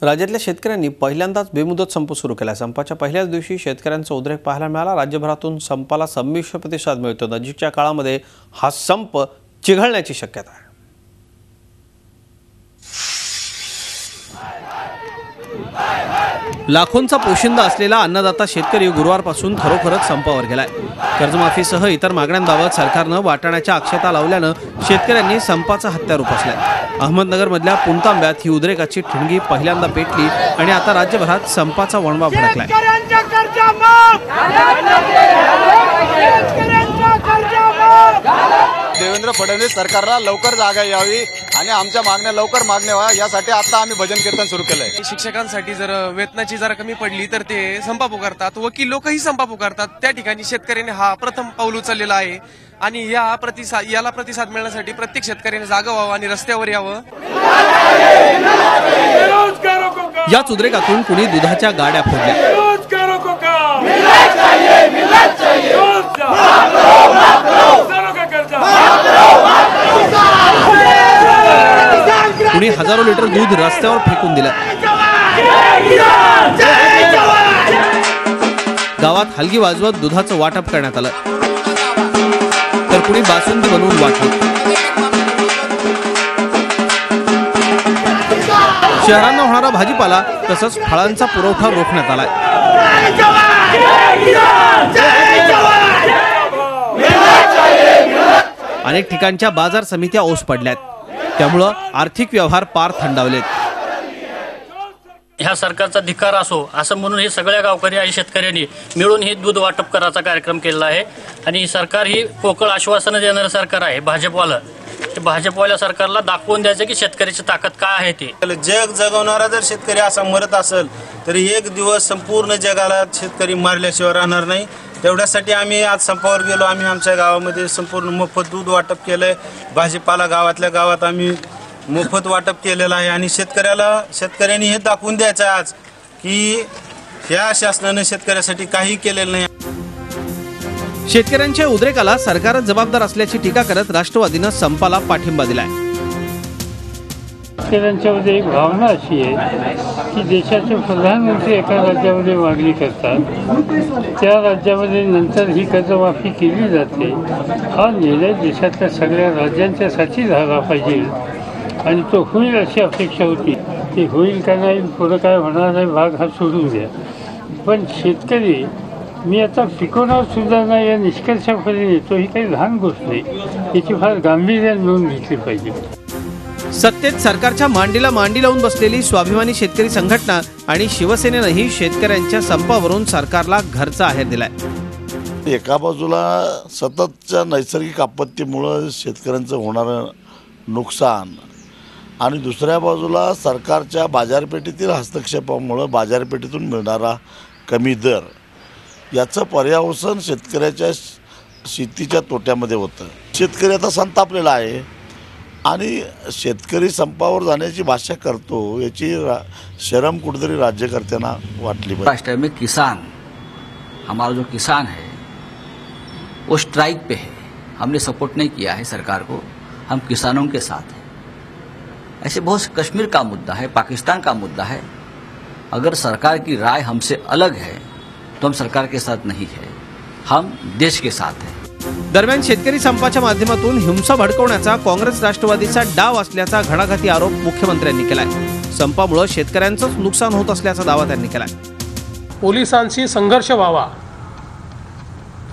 राज्यातल्या शेतकऱ्यांनी पहिल्यांदाच बेमुदत संप सुरू केला। संपाच्या पहिल्याच दिवशी शेतकऱ्यांचा उद्रेक पाहायला मिळाला। राज्यभरातून संपाला संमिश्र प्रतिसाद मिळतो। नजीकच्या काळामध्ये हा संप चिघळण्याची शक्यता आहे। लाखोंचा पोशिंदा असलेला अन्नदाता शेतकरी गुरुवारपासून खरोखरच संपावर गेलाय। कर्जमाफीसह इतर मागण्यांबाबत सरकारनं वाटाण्याच्या अक्षता लावल्यानं शेतकऱ्यांनी संपाचा हत्यार उपसलाय। अहमदनगरमधल्या पुणतांब्यात ही उद्रेकाची ठिणगी पहिल्यांदा पेटली आणि आता राज्यभरात संपाचा वणवा भडकलाय। देवेंद्र फडणवीस सरकारला लवकर जागा यावी आणि आमच्या मागण्या लवकर मागण्या व्हाव्या यासाठी आता आम्ही भजन कीर्तन सुरू केलंय। शिक्षकांसाठी जर वेतनाची जरा कमी पडली तर ते संप पुकारतात, वकील लोकही संप पुकारतात। त्या ठिकाणी शेतकऱ्याने हा प्रथम पाऊल उचललेला आहे आणि याला प्रतिसाद मिळण्यासाठी प्रत्येक शेतकऱ्याने जागा व्हावं आणि रस्त्यावर यावं। याच उद्रेकातून कुणी दुधाच्या गाड्या फोडल्या, कुणी हजारो लिटर दूध रस्त्यावर फेकून दिलं। गावात हलगी वाजवत दुधाचं वाटप करण्यात आलं, तर कुणी बासुंदी बनवून वाटली। शहरांना होणारा भाजीपाला तसंच फळांचा पुरवठा रोखण्यात आलाय। अनेक ठिकाणच्या बाजार समित्या ओस पडल्यात, त्यामुळे आर्थिक व्यवहार पार थंडावलेत। ह्या सरकारचा धिक्कार असो असं म्हणून हे सगळ्या गावकरी आणि शेतकऱ्यांनी मिळून हे दूध वाटप करायचा कार्यक्रम केलेला आहे। आणि सरकार ही पोकळ आश्वासनं देणारं सरकार आहे भाजपवालं। भाजपवाल्या सरकारला दाखवून द्यायचं की शेतकऱ्याची ताकद काय आहे ती। जग जगवणारा जर शेतकरी असा मरत असेल तर एक दिवस संपूर्ण जगाला शेतकरी मारल्याशिवाय राहणार नाही। तेवढ्यासाठी आम्ही आज संपावर गेलो। आम्ही आमच्या गावामध्ये संपूर्ण मोफत दूध वाटप केलंय। भाजीपाला गावातल्या गावात आम्ही मोफत वाटप केलेलं आहे आणि शेतकऱ्यांनी हे दाखवून द्यायचं आज की ह्या शासनाने शेतकऱ्यासाठी काही केलेलं नाही। शेतकऱ्यांच्या उद्रेकाला सरकारच जबाबदार असल्याची टीका करत राष्ट्रवादीनं संपाला पाठिंबा दिलाय। शेतकऱ्यांच्यामध्ये एक भावना अशी आहे की देशाचे प्रधानमंत्री एका राज्यामध्ये मागणी करतात, त्या राज्यामध्ये नंतर ही कर्जमाफी केली जाते। हा निर्णय देशातल्या सगळ्या राज्यांच्यासाठी झाला पाहिजे आणि तो होईल अशी अपेक्षा होती। ते होईल का नाही, पुढं काय होणार नाही भाग हा सोडून द्या, पण शेतकरी मी आता पिकवणार सुद्धा नाही या निष्कर्षापर्यंत येतो ही काही लहान गोष्ट नाही। याची फार गांभीर्याने नोंद घेतली पाहिजे। सत्तेत सरकारच्या मांडीला मांडी लावून बसलेली स्वाभिमानी शेतकरी संघटना आणि शिवसेनेनंही शेतकऱ्यांच्या संपावरून सरकारला घरचा आहेर दिलाय। एका बाजूला सततच्या नैसर्गिक आपत्तीमुळे शेतकऱ्यांचं होणारं नुकसान आणि दुसऱ्या बाजूला सरकारच्या बाजारपेठेतील हस्तक्षेपामुळे बाजारपेठेतून मिळणारा कमी दर याचं पर्यावसन शेतकऱ्याच्या शेतीच्या तोट्यामध्ये होतं। शेतकरी आता संतापलेला आहे आणि शेतकरी संपावर जाण्याची भाषा करतो याची शरम कुठेतरी राज्यकर्त्यांना वाटली पाहिजे। राष्ट्र में किसान, हमारा जो किसान है वो स्ट्राइक पे है। हमने सपोर्ट नहीं किया है सरकार को, हम किसानों के साथ हैं। ऐसे बहुत से कश्मीर का मुद्दा है, पाकिस्तान का मुद्दा है। अगर सरकार की राय हमसे अलग है तो हम सरकार के साथ नहीं है, हम देश के साथ हैं। दरम्यान शेतकरी संपाच्या माध्यमातून हिंसा भडकवण्याचा काँग्रेस राष्ट्रवादीचा डाव असल्याचा घणाघाती आरोप मुख्यमंत्र्यांनी केलाय। संपामुळे शेतकऱ्यांचंच नुकसान होत असल्याचा दावा त्यांनी केलाय। पोलिसांशी संघर्ष व्हावा,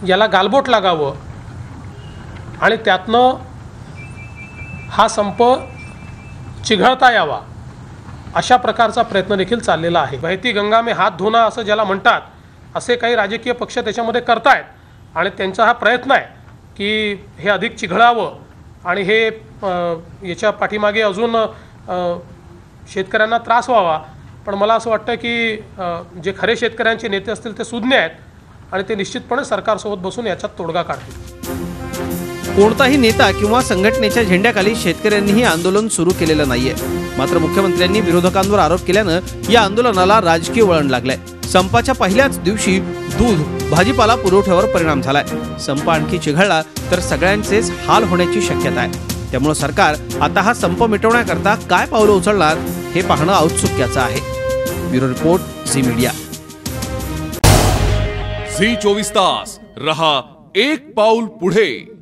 याला गालबोट लागावं आणि त्यातनं हा संप चिघळता यावा अशा प्रकारचा प्रयत्न देखील चाललेला आहे। बहती गंगा में हात धुणं असं ज्याला म्हणतात, असे काही राजकीय पक्ष त्याच्यामध्ये करतायत आणि त्यांचा हा प्रयत्न आहे की हे अधिक चिघळावं आणि हे याच्या पाठीमागे अजून शेतकऱ्यांना त्रास व्हावा। पण मला असं वाटतं की जे खरे शेतकऱ्यांचे नेते असतील ते सुज्ञ आहेत आणि ते निश्चितपणे सरकारसोबत बसून याच्यात तोडगा काढतील। कोणताही नेता किंवा संघटनेच्या झेंड्याखाली शेतकऱ्यांनीही आंदोलन सुरू केलेलं नाहीये। मात्र मुख्यमंत्र्यांनी विरोधकांवर आरोप केल्यानं या आंदोलनाला राजकीय वळण लागलंय। संपाच्या पहिल्याच दिवशी दूध, भाजीपाला पुरवठ्यावर परिणाम झालाय। संप आणखी चिघळला तर सगळ्यांचेच हाल होण्याची शक्यता आहे। त्यामुळे सरकार आता हा संप मिटवण्याकरता काय पावलं उचलणार हे पाहणं औत्सुक्याचं आहे। Bureau report Zee media. Zee 24 तास रहा एक पाऊल पुढे.